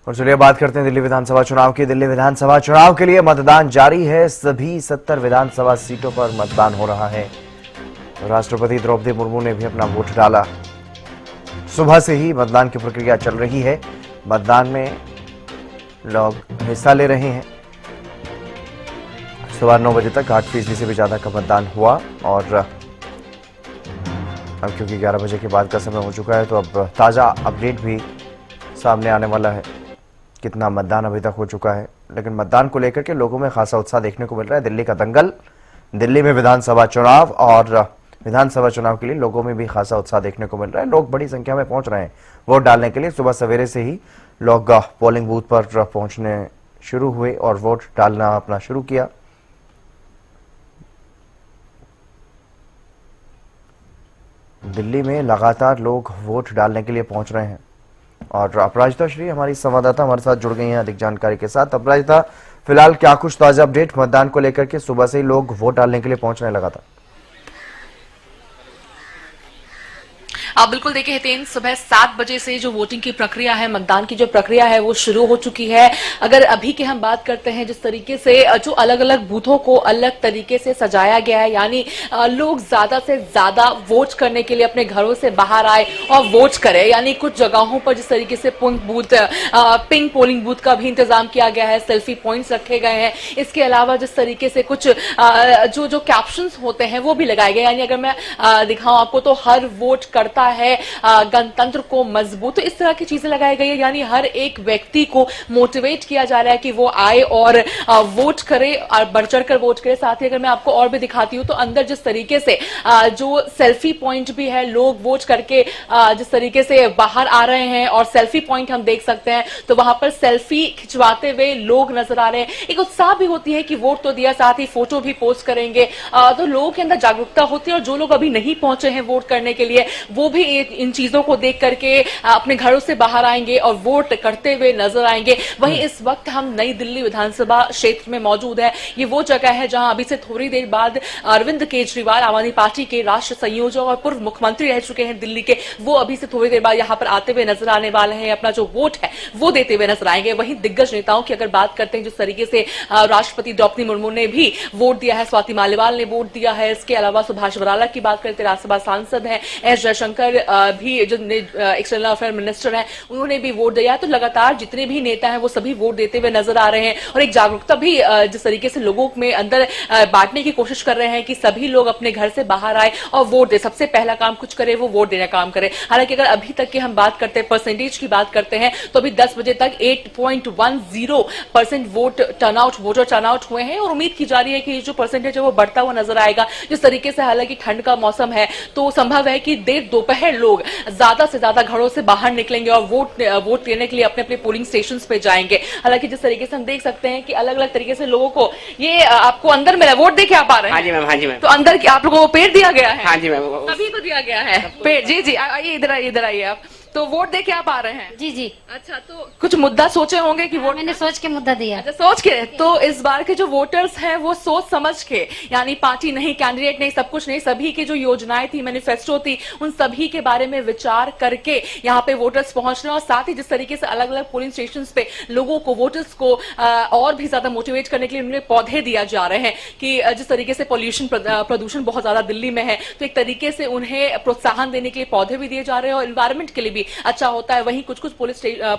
और चलिए बात करते हैं दिल्ली विधानसभा चुनाव की। दिल्ली विधानसभा चुनाव के लिए मतदान जारी है। सभी 70 विधानसभा सीटों पर मतदान हो रहा है। राष्ट्रपति द्रौपदी मुर्मू ने भी अपना वोट डाला। सुबह से ही मतदान की प्रक्रिया चल रही है। मतदान में लोग हिस्सा ले रहे हैं। सुबह 9 बजे तक 8% से भी ज्यादा का मतदान हुआ और अब क्योंकि 11 बजे के बाद का समय हो चुका है तो अब ताजा अपडेट भी सामने आने वाला है कितना मतदान अभी तक हो चुका है। लेकिन मतदान को लेकर के लोगों में खासा उत्साह देखने को मिल रहा है। दिल्ली का दंगल, दिल्ली में विधानसभा चुनाव और विधानसभा चुनाव के लिए लोगों में भी खासा उत्साह देखने को मिल रहा है। लोग बड़ी संख्या में पहुंच रहे हैं वोट डालने के लिए। सुबह सवेरे से ही लोग पोलिंग बूथ पर पहुंचने शुरू हुए और वोट डालना अपना शुरू किया। दिल्ली में लगातार लोग वोट डालने के लिए पहुंच रहे हैं और अपराजिता श्री हमारी संवाददाता हमारे साथ जुड़ गई हैं अधिक जानकारी के साथ। अपराजिता, फिलहाल क्या कुछ ताजा अपडेट मतदान को लेकर के? सुबह से ही लोग वोट डालने के लिए पहुंच रहे हैं लगातार। बिल्कुल देखिए हितेन, सुबह 7 बजे से जो वोटिंग की प्रक्रिया है, मतदान की जो प्रक्रिया है वो शुरू हो चुकी है। अगर अभी की हम बात करते हैं जिस तरीके से जो अलग अलग बूथों को अलग तरीके से सजाया गया है, यानी लोग ज्यादा से ज्यादा वोट करने के लिए अपने घरों से बाहर आए और वोट करें। यानी कुछ जगहों पर जिस तरीके से पिंक पोलिंग बूथ का भी इंतजाम किया गया है, सेल्फी पॉइंट्स रखे गए हैं। इसके अलावा जिस तरीके से कुछ जो कैप्शंस होते हैं वो भी लगाए गए। यानी अगर मैं दिखाऊं आपको तो हर वोट करता है गणतंत्र को मजबूत, तो इस तरह की चीजें लगाई गई है। यानी हर एक व्यक्ति को मोटिवेट किया जा रहा है कि वो आए और वोट करे और बढ़ चढ़कर वोट करे। साथ ही अगर मैं आपको और भी दिखाती हूं तो अंदर जिस तरीके से जो सेल्फी पॉइंट भी है, लोग वोट करके जिस तरीके से बाहर आ रहे हैं और सेल्फी पॉइंट हम देख सकते हैं तो वहां पर सेल्फी खिंचवाते हुए लोग नजर आ रहे हैं। एक उत्साह भी होती है कि वोट तो दिया, साथ ही फोटो भी पोस्ट करेंगे, तो लोगों के अंदर जागरूकता होती है। और जो लोग अभी नहीं पहुंचे हैं वोट करने के लिए वो भी इन चीजों को देख करके अपने घरों से बाहर आएंगे और वोट करते हुए नजर आएंगे। वहीं इस वक्त हम नई दिल्ली विधानसभा क्षेत्र में मौजूद है। ये वो जगह है जहां अभी से थोड़ी देर बाद अरविंद केजरीवाल, आम आदमी पार्टी के राष्ट्र संयोजक और पूर्व मुख्यमंत्री रह चुके हैं दिल्ली के, वो अभी से थोड़ी देर बाद यहां पर आते हुए नजर आने वाले हैं। अपना जो वोट है वो देते हुए नजर आएंगे। वहीं दिग्गज नेताओं की अगर बात करते हैं, जिस तरीके से राष्ट्रपति द्रौपदी मुर्मू ने भी वोट दिया है, स्वाति मालीवाल ने वोट दिया है। इसके अलावा सुभाष बराला की बात करते राज्यसभा सांसद हैं, एस जयशंकर भी जो एक्सटर्नल अफेयर मिनिस्टर हैं, उन्होंने भी वोट दिया है। तो लगातार जितने भी नेता हैं वो सभी वोट देते हुए नजर आ रहे हैं और एक जागरूकता भी जिस तरीके से लोगों में अंदर बांटने की कोशिश कर रहे हैं कि सभी लोग अपने घर से बाहर आए और वोट दे। सबसे पहला काम कुछ करे वो वोट देने का काम करे। हालांकि अगर अभी तक की हम बात करते हैं, परसेंटेज की बात करते हैं, तो अभी 10 बजे तक 8.10% वोटर टर्नआउट हुए हैं और उम्मीद की जा रही है कि जो परसेंटेज है वो बढ़ता हुआ नजर आएगा। जिस तरीके से हालांकि ठंड का मौसम है तो संभव है कि देर दोपहर लोग ज्यादा से ज्यादा घरों से बाहर निकलेंगे और वोट लेने के लिए अपने अपने पोलिंग स्टेशंस पे जाएंगे। हालांकि जिस तरीके से हम देख सकते हैं कि अलग अलग तरीके से लोगों को ये आपको अंदर मिला वोट दे के आप आ रहे हैं। हाँ जी मैम, हाँ जी मैम। तो अंदर आप लोगों को पेड़ दिया गया है? हाँ जी मैम, सभी को दिया गया है पेड़। जी जी, आइए इधर आइए आप। तो वोट दे के आप आ रहे हैं? जी जी। अच्छा, तो कुछ मुद्दा सोचे होंगे कि वोट? मैंने सोच के मुद्दा दिया। अच्छा, सोच के। तो इस बार के जो वोटर्स हैं वो सोच समझ के, यानी पार्टी नहीं, कैंडिडेट नहीं, सब कुछ नहीं, सभी की जो योजनाएं थी, मैनिफेस्टो थी, उन सभी के बारे में विचार करके यहाँ पे वोटर्स पहुंच रहे हैं। और साथ ही जिस तरीके से अलग अलग पोलिंग स्टेशन पे लोगों को, वोटर्स को और भी ज्यादा मोटिवेट करने के लिए उन्हें पौधे दिया जा रहे हैं कि जिस तरीके से प्रदूषण बहुत ज्यादा दिल्ली में है तो एक तरीके से उन्हें प्रोत्साहन देने के लिए पौधे भी दिए जा रहे हैं और एनवायरमेंट के लिए भी अच्छा होता है। वहीं कुछ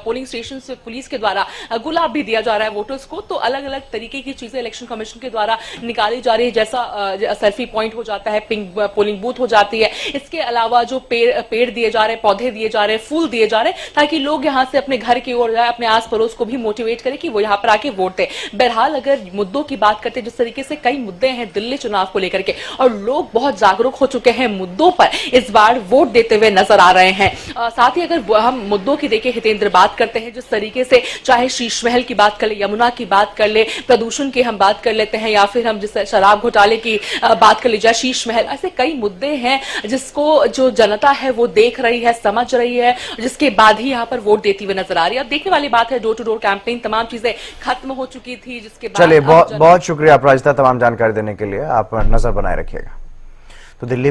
पोलिंग स्टेशन से पुलिस के द्वारा गुलाब भी दिया जा रहा है वोटर्स को। तो अलग अलग तरीके की चीजें इलेक्शन कमीशन के द्वारा निकाली जा रही है, जैसा सेल्फी पॉइंट हो जाता है, पिंक पोलिंग बूथ हो जाती है। इसके अलावा जो पेड़ दिए जा रहे हैं, पौधे दिए जा रहे हैं, फूल दिए जा रहे हैं, ताकि लोग यहाँ से अपने घर की ओर जाए, अपने आस पड़ोस को भी मोटिवेट करें कि वो यहाँ पर आके वोट दे। बहरहाल अगर मुद्दों की बात करते हैं, जिस तरीके से कई मुद्दे हैं दिल्ली चुनाव को लेकर के और लोग बहुत जागरूक हो चुके हैं मुद्दों पर, इस बार वोट देते हुए नजर आ रहे हैं। साथ ही अगर हम मुद्दों की देखिए हितेंद्र बात करते हैं, जिस तरीके से चाहे शीश महल की बात कर ले, यमुना की बात कर ले, प्रदूषण की हम बात कर लेते हैं, या फिर हम जिस शराब घोटाले की बात कर लीजिए, शीश महल, ऐसे कई मुद्दे हैं जिसको जो जनता है वो देख रही है, समझ रही है, जिसके बाद ही यहाँ पर वोट देती हुई नजर आ रही है। अब देखने वाली बात है, डोर टू डोर कैंपेन तमाम चीजें खत्म हो चुकी थी, जिसके बाद चलिए बहुत शुक्रिया अपराजिता तमाम जानकारी देने के लिए। आप नजर बनाए रखिएगा। तो दिल्ली